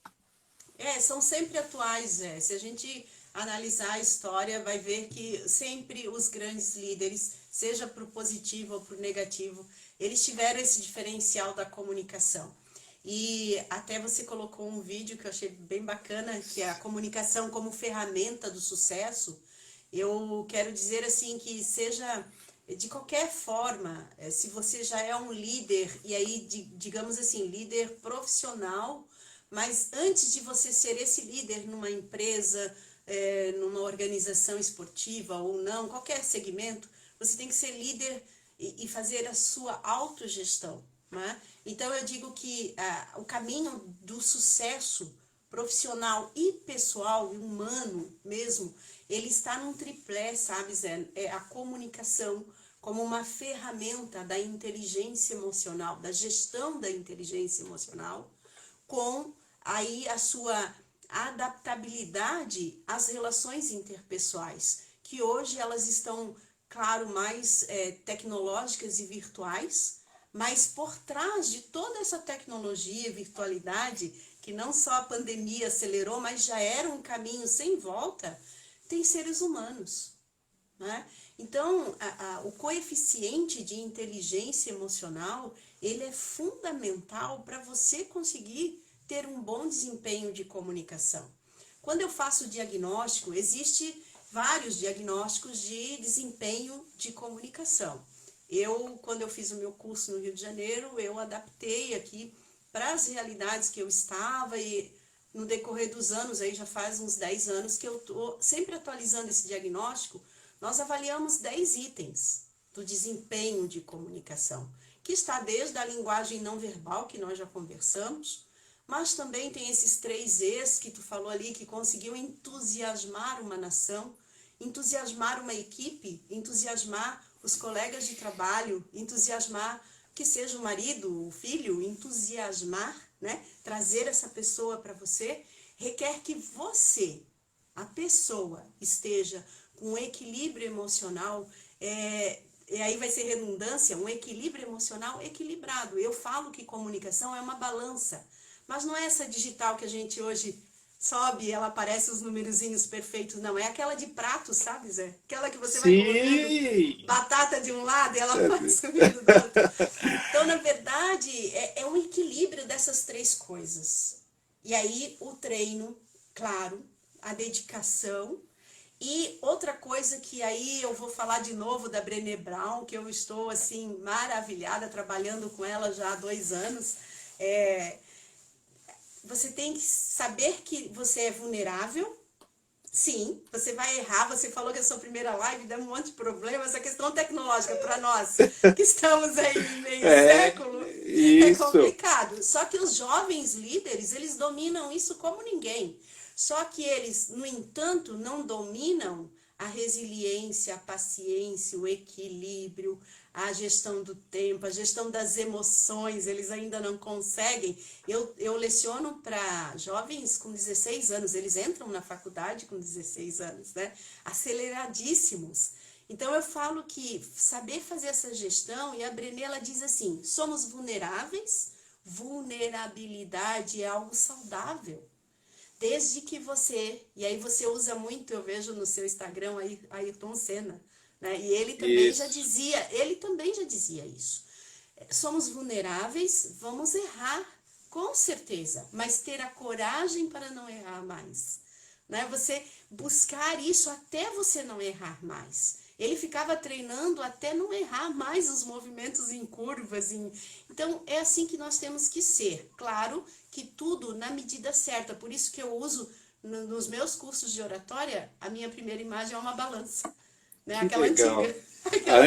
Speaker 3: São sempre atuais. Se a gente analisar a história, vai ver que sempre os grandes líderes, seja para o positivo ou para o negativo, eles tiveram esse diferencial da comunicação. E até você colocou um vídeo que eu achei bem bacana, que é a comunicação como ferramenta do sucesso. Eu quero dizer assim que seja de qualquer forma, se você já é um líder, e aí digamos assim, líder profissional, mas antes de você ser esse líder numa empresa, numa organização esportiva ou não, qualquer segmento, você tem que ser líder e fazer a sua autogestão, né? Então eu digo que o caminho do sucesso profissional e pessoal, e humano mesmo, ele está num triplé, sabe, Zé? É a comunicação como uma ferramenta da inteligência emocional, da gestão da inteligência emocional, com aí a sua adaptabilidade às relações interpessoais, que hoje elas estão, claro, mais tecnológicas e virtuais, mas por trás de toda essa tecnologia e virtualidade, que não só a pandemia acelerou, mas já era um caminho sem volta, tem seres humanos, né? Então, o coeficiente de inteligência emocional, ele é fundamental para você conseguir ter um bom desempenho de comunicação. Quando eu faço o diagnóstico, existe vários diagnósticos de desempenho de comunicação. Quando eu fiz o meu curso no Rio de Janeiro, eu adaptei aqui para as realidades que eu estava e no decorrer dos anos, aí já faz uns 10 anos que eu estou sempre atualizando esse diagnóstico, nós avaliamos 10 itens do desempenho de comunicação, que está desde a linguagem não verbal, que nós já conversamos, mas também tem esses 3 E's que tu falou ali, que conseguiu entusiasmar uma nação, entusiasmar uma equipe, entusiasmar os colegas de trabalho, entusiasmar que seja o marido, o filho, entusiasmar, né? Trazer essa pessoa para você, requer que você, a pessoa, esteja com um equilíbrio emocional, e aí vai ser redundância, um equilíbrio emocional equilibrado. Eu falo que comunicação é uma balança, mas não é essa digital que a gente hoje sobe e ela aparece os numerozinhos perfeitos, não. É aquela de prato, sabe, Zé? Aquela que você vai colocando batata de um lado e ela vai subindo do outro. Então, na verdade, é um equilíbrio dessas 3 coisas. E aí, o treino, claro, a dedicação. E outra coisa que aí eu vou falar de novo da Brené Brown, que eu estou, assim, maravilhada, trabalhando com ela já há 2 anos, você tem que saber que você é vulnerável. Sim, você vai errar. Você falou que a sua primeira live deu um monte de problemas. A questão tecnológica para nós, que estamos aí em meio século, é complicado. Só que os jovens líderes, eles dominam isso como ninguém. Só que eles, no entanto, não dominam a resiliência, a paciência, o equilíbrio, a gestão do tempo, a gestão das emoções, eles ainda não conseguem. Eu leciono para jovens com 16 anos, eles entram na faculdade com 16 anos, né? Aceleradíssimos. Então eu falo que saber fazer essa gestão, e a Brené, ela diz assim, somos vulneráveis, vulnerabilidade é algo saudável. Desde que você, e aí você usa muito, eu vejo no seu Instagram, Ayrton Senna, né? E ele também já dizia isso. Somos vulneráveis, vamos errar, com certeza, mas ter a coragem para não errar mais, né? Você buscar isso até você não errar mais. Ele ficava treinando até não errar mais os movimentos em curvas. Então, é assim que nós temos que ser. Claro que tudo na medida certa. Por isso que eu uso, nos meus cursos de oratória, a minha primeira imagem é uma balança. Né? Aquela
Speaker 1: legal.
Speaker 3: antiga. Aquela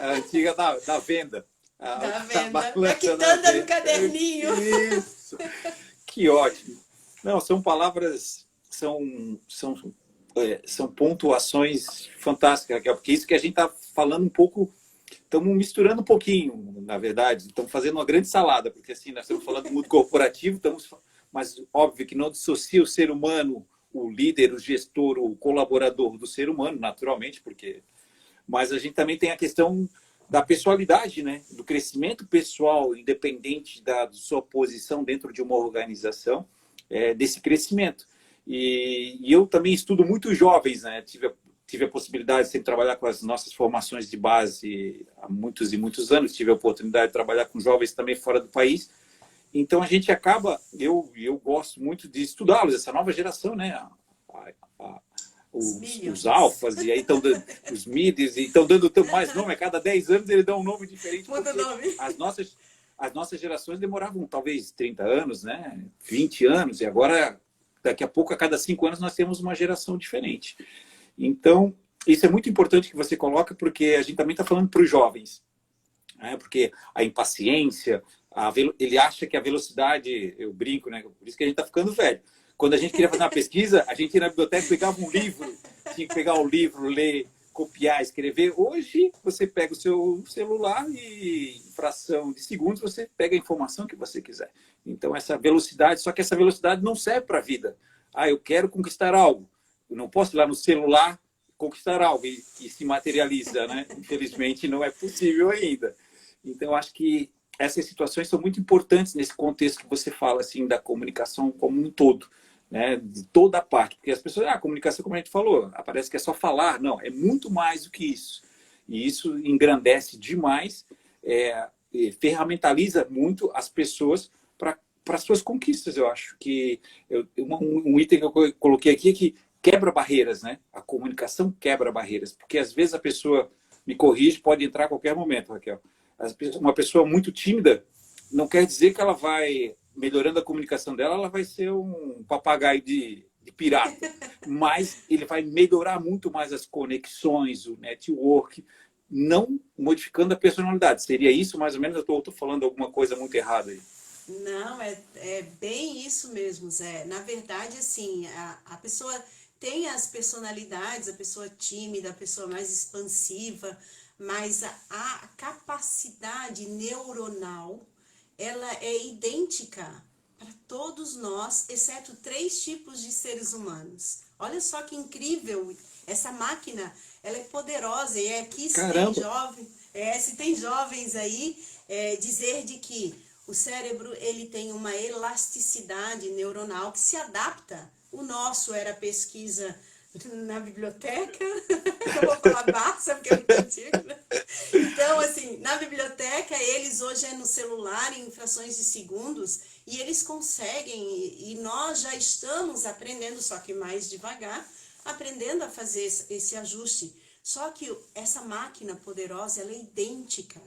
Speaker 1: A antiga da venda.
Speaker 3: Da venda. A quitanda no caderninho.
Speaker 1: Isso. Que ótimo. Não, são palavras, são pontuações fantásticas, Raquel, porque isso que a gente está falando um pouco, estamos misturando um pouquinho, na verdade, estamos fazendo uma grande salada, porque assim, nós estamos falando do mundo corporativo, mas óbvio que não dissocia o ser humano, o líder, o gestor, o colaborador do ser humano, naturalmente, mas a gente também tem a questão da pessoalidade, né? Do crescimento pessoal, independente da sua posição dentro de uma organização, desse crescimento. E eu também estudo muito jovens, né? Tive a possibilidade de sempre trabalhar com as nossas formações de base há muitos e muitos anos. Tive a oportunidade de trabalhar com jovens também fora do país. Então, a gente acaba... Eu gosto muito de estudá-los, essa nova geração, né? Os alfas, e aí estão dando os mids, e estão dando mais nome. A cada 10 anos eles dão um nome diferente.
Speaker 3: Muda nome.
Speaker 1: As nossas gerações demoravam talvez 30 anos, né? 20 anos, e agora... Daqui a pouco, a cada 5 anos, nós temos uma geração diferente. Então, isso é muito importante que você coloca, porque a gente também está falando para os jovens. Né? Porque a impaciência, ele acha que a velocidade, eu brinco, né? Por isso que a gente está ficando velho. Quando a gente queria fazer uma pesquisa, a gente ia na biblioteca, pegava um livro, tinha que pegar o livro, ler, copiar, escrever. Hoje, você pega o seu celular e, em fração de segundos, você pega a informação que você quiser. Então, essa velocidade, só que essa velocidade não serve para a vida. Eu quero conquistar algo. Eu não posso ir lá no celular conquistar algo e se materializa, né? Infelizmente, não é possível ainda. Então, acho que essas situações são muito importantes nesse contexto que você fala, assim, da comunicação como um todo. né, de toda a parte. Porque as pessoas, a comunicação, como a gente falou, parece que é só falar. Não, é muito mais do que isso. E isso engrandece demais, ferramentaliza muito as pessoas para as suas conquistas. Eu acho que um item que eu coloquei aqui é que quebra barreiras, né? A comunicação quebra barreiras, porque às vezes a pessoa, me corrige, pode entrar a qualquer momento, Raquel. Uma pessoa muito tímida não quer dizer que ela vai, melhorando a comunicação dela, ela vai ser um papagaio de pirata, mas ele vai melhorar muito mais as conexões, o network, não modificando a personalidade. Seria isso, mais ou menos? Eu estou falando alguma coisa muito errada aí.
Speaker 3: Não, é bem isso mesmo, Zé. Na verdade, assim, a pessoa tem as personalidades, a pessoa tímida, a pessoa mais expansiva, mas a capacidade neuronal, ela é idêntica para todos nós, exceto 3 tipos de seres humanos. Olha só que incrível, essa máquina, ela é poderosa, e aqui se tem jovens aí, dizer de que o cérebro ele tem uma elasticidade neuronal que se adapta. O nosso era pesquisa na biblioteca, eu vou falar Barça porque é muito antigo, né? Então, assim, na biblioteca, eles hoje no celular, em frações de segundos, e eles conseguem, e nós já estamos aprendendo, só que mais devagar, aprendendo a fazer esse ajuste. Só que essa máquina poderosa, ela é idêntica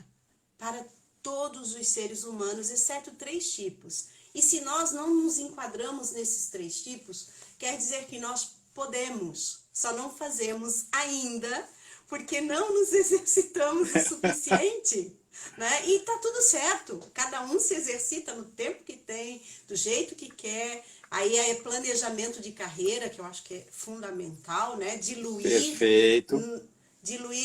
Speaker 3: para todos os seres humanos, exceto 3 tipos. E se nós não nos enquadramos nesses 3 tipos, quer dizer que nós podemos, só não fazemos ainda, porque não nos exercitamos o suficiente, né? E tá tudo certo, cada um se exercita no tempo que tem, do jeito que quer. Aí é planejamento de carreira, que eu acho que é fundamental, né? Diluir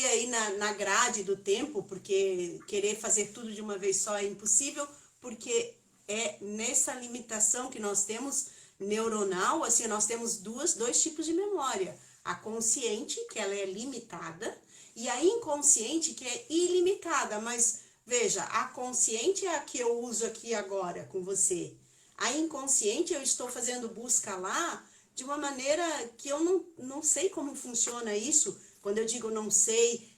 Speaker 3: aí na grade do tempo, porque querer fazer tudo de uma vez só é impossível, porque é nessa limitação que nós temos neuronal, assim, nós temos dois tipos de memória. A consciente, que ela é limitada, e a inconsciente, que é ilimitada. Mas, veja, a consciente é a que eu uso aqui agora com você. A inconsciente, eu estou fazendo busca lá de uma maneira que eu não sei como funciona isso. Quando eu digo não sei,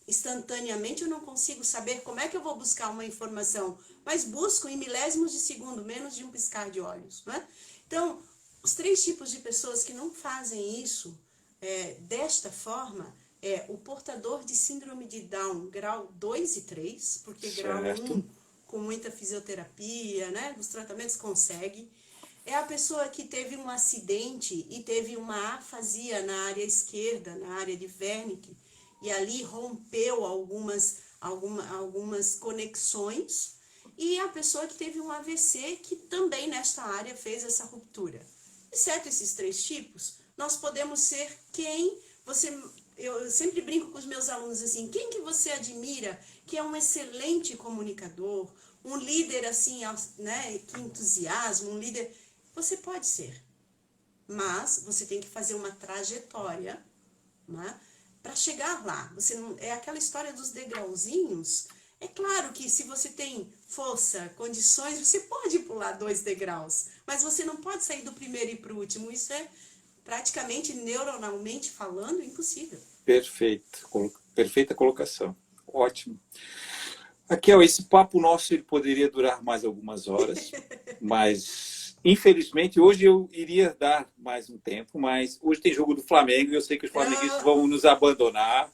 Speaker 3: instantaneamente eu não consigo saber como é que eu vou buscar uma informação, mas busco em milésimos de segundo, menos de um piscar de olhos, né? Então, os 3 tipos de pessoas que não fazem isso desta forma o portador de síndrome de Down, grau 2 e 3, porque certo. Grau 1, com muita fisioterapia, né, os tratamentos consegue. É a pessoa que teve um acidente e teve uma afasia na área esquerda, na área de Wernicke, e ali rompeu algumas conexões. E a pessoa que teve um AVC, que também nesta área fez essa ruptura. Exceto esses 3 tipos, nós podemos ser quem você... Eu sempre brinco com os meus alunos assim, quem que você admira, que é um excelente comunicador, um líder assim, né, que entusiasma, um líder... Você pode ser, mas você tem que fazer uma trajetória, né, para chegar lá. Você não, é aquela história dos degrauzinhos. É claro que se você tem força, condições, você pode pular 2 degraus, mas você não pode sair do primeiro e ir para o último. Isso é praticamente, neuronalmente falando, impossível.
Speaker 1: Perfeito. Perfeita colocação. Ótimo. Raquel, esse papo nosso ele poderia durar mais algumas horas, mas infelizmente hoje eu iria dar mais um tempo, mas hoje tem jogo do Flamengo e eu sei que os flamenguistas vão nos abandonar.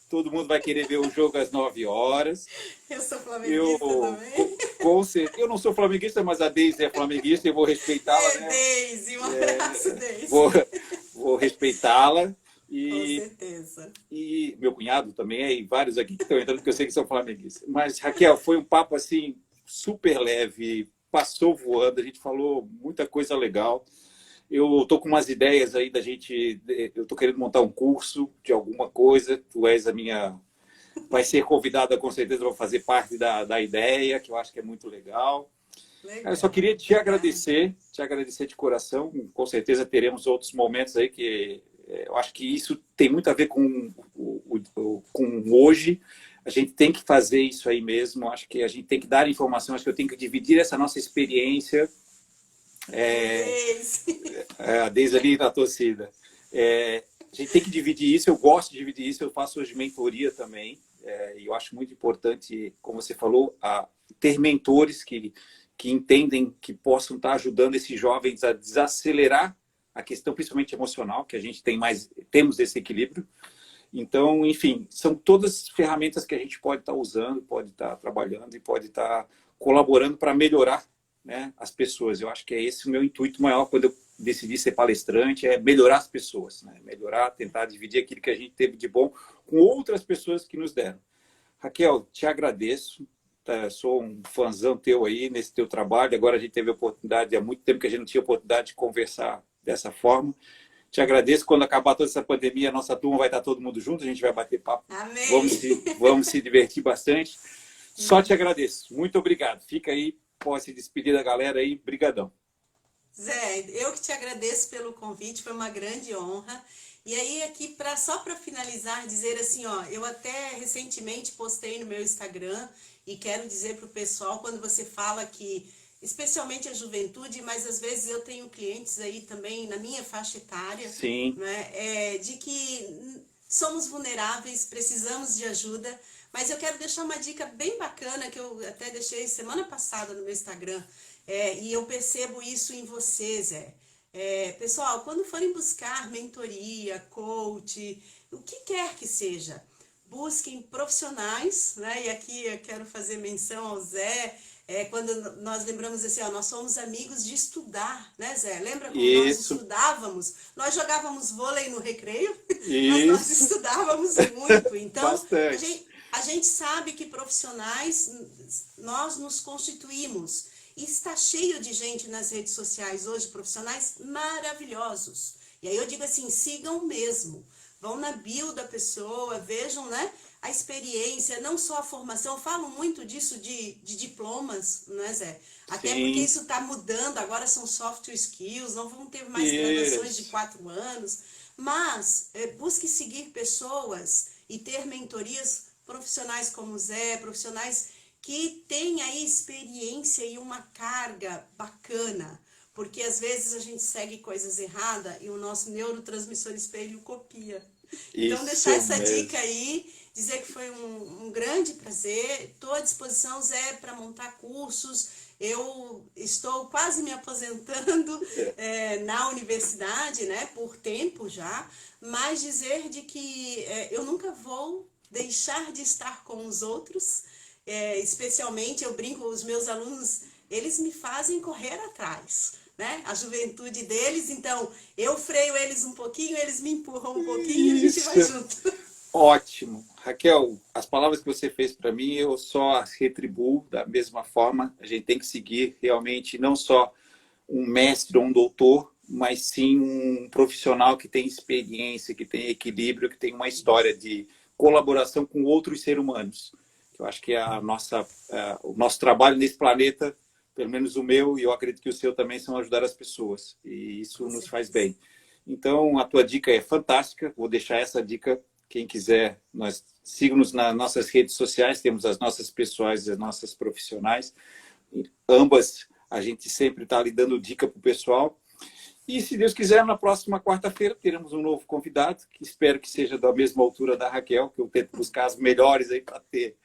Speaker 1: Todo mundo vai querer ver o jogo às 9 horas.
Speaker 3: Eu sou flamenguista também.
Speaker 1: Com certeza. Eu não sou flamenguista, mas a Deise é flamenguista e eu vou respeitá-la.
Speaker 3: Né? Deise, um abraço, Deise.
Speaker 1: Vou respeitá-la.
Speaker 3: Com certeza.
Speaker 1: E meu cunhado também, e vários aqui que estão entrando, que eu sei que são flamenguistas. Mas, Raquel, foi um papo assim super leve, passou voando, a gente falou muita coisa legal. Eu estou com umas ideias aí da gente... Eu estou querendo montar um curso de alguma coisa. Tu és a minha... Vai ser convidada, com certeza, para fazer parte da ideia, que eu acho que é muito legal. Eu só queria te agradecer de coração. Com certeza teremos outros momentos aí que... Eu acho que isso tem muito a ver com hoje. A gente tem que fazer isso aí mesmo. Acho que a gente tem que dar informação. Acho que eu tenho que dividir essa nossa experiência A Deise ali na torcida. A gente tem que dividir isso, eu gosto de dividir isso, eu faço hoje mentoria também, e eu acho muito importante, como você falou, ter mentores que entendem que possam estar ajudando esses jovens a desacelerar a questão, principalmente emocional, que a gente temos esse equilíbrio. Então, enfim, são todas ferramentas que a gente pode estar usando, pode estar trabalhando e pode estar colaborando para melhorar, né, as pessoas. Eu acho que é esse o meu intuito maior quando eu decidi ser palestrante, é melhorar as pessoas, né? Melhorar, tentar dividir aquilo que a gente teve de bom com outras pessoas que nos deram. Raquel, te agradeço. Sou um fãzão teu aí nesse teu trabalho. Agora a gente teve a oportunidade, há muito tempo que a gente não tinha oportunidade de conversar dessa forma. Te agradeço. Quando acabar toda essa pandemia, a nossa turma vai estar todo mundo junto, a gente vai bater papo.
Speaker 3: Amém.
Speaker 1: Vamos se divertir bastante. Só te agradeço. Muito obrigado. Fica aí, pode se despedir da galera aí. Brigadão.
Speaker 3: Zé, eu que te agradeço pelo convite, foi uma grande honra. E aí, aqui, só para finalizar, dizer assim, ó, eu até recentemente postei no meu Instagram e quero dizer para o pessoal, quando você fala que, especialmente a juventude, mas às vezes eu tenho clientes aí também na minha faixa etária,
Speaker 1: Sim.
Speaker 3: Né, de que somos vulneráveis, precisamos de ajuda, mas eu quero deixar uma dica bem bacana que eu até deixei semana passada no meu Instagram, e eu percebo isso em você, Zé. Pessoal, quando forem buscar mentoria, coach, o que quer que seja, busquem profissionais, né? E aqui eu quero fazer menção ao Zé, quando nós lembramos assim, ó, nós somos amigos de estudar, né, Zé? Lembra como nós estudávamos? Nós jogávamos vôlei no recreio, mas nós estudávamos muito. Então, a gente sabe que profissionais, nós nos constituímos. E está cheio de gente nas redes sociais hoje, profissionais maravilhosos. E aí eu digo assim, sigam mesmo. Vão na bio da pessoa, vejam, né, a experiência, não só a formação. Eu falo muito disso de diplomas, né, Zé? Até porque isso está mudando, agora são soft skills, não vão ter mais graduações de 4 anos. Mas busque seguir pessoas e ter mentorias profissionais como o Zé, profissionais que tem aí experiência e uma carga bacana, porque às vezes a gente segue coisas erradas e o nosso neurotransmissor espelho copia. Então, deixar essa dica aí, dizer que foi um grande prazer, estou à disposição, Zé, para montar cursos. Eu estou quase me aposentando na universidade, né, por tempo já, mas dizer de que eu nunca vou deixar de estar com os outros. Especialmente, eu brinco, os meus alunos, eles me fazem correr atrás, né? A juventude deles, então, eu freio eles um pouquinho, eles me empurram um pouquinho e a gente vai junto.
Speaker 1: Ótimo. Raquel, as palavras que você fez para mim, eu só as retribuo da mesma forma. A gente tem que seguir realmente não só um mestre ou um doutor, mas sim um profissional que tem experiência, que tem equilíbrio, que tem uma história de colaboração com outros seres humanos. Eu acho que o nosso trabalho nesse planeta, pelo menos o meu, e eu acredito que o seu também, são ajudar as pessoas. E isso nos faz bem. Então, a tua dica é fantástica. Vou deixar essa dica. Quem quiser, siga-nos nas nossas redes sociais. Temos as nossas pessoais e as nossas profissionais. Ambas, a gente sempre está ali dando dica para o pessoal. E, se Deus quiser, na próxima quarta-feira teremos um novo convidado, que espero que seja da mesma altura da Raquel, que eu tento buscar as melhores aí para ter.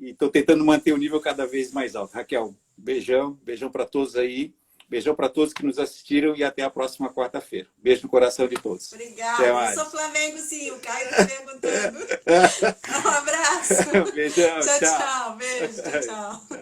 Speaker 1: E estou tentando manter o nível cada vez mais alto. Raquel, beijão para todos aí. Beijão para todos que nos assistiram e até a próxima quarta-feira. Beijo no coração de todos.
Speaker 3: Obrigada. Eu sou Flamengo, sim. O Caio está perguntando. Um abraço.
Speaker 1: Beijão.
Speaker 3: Tchau. Beijo. Tchau.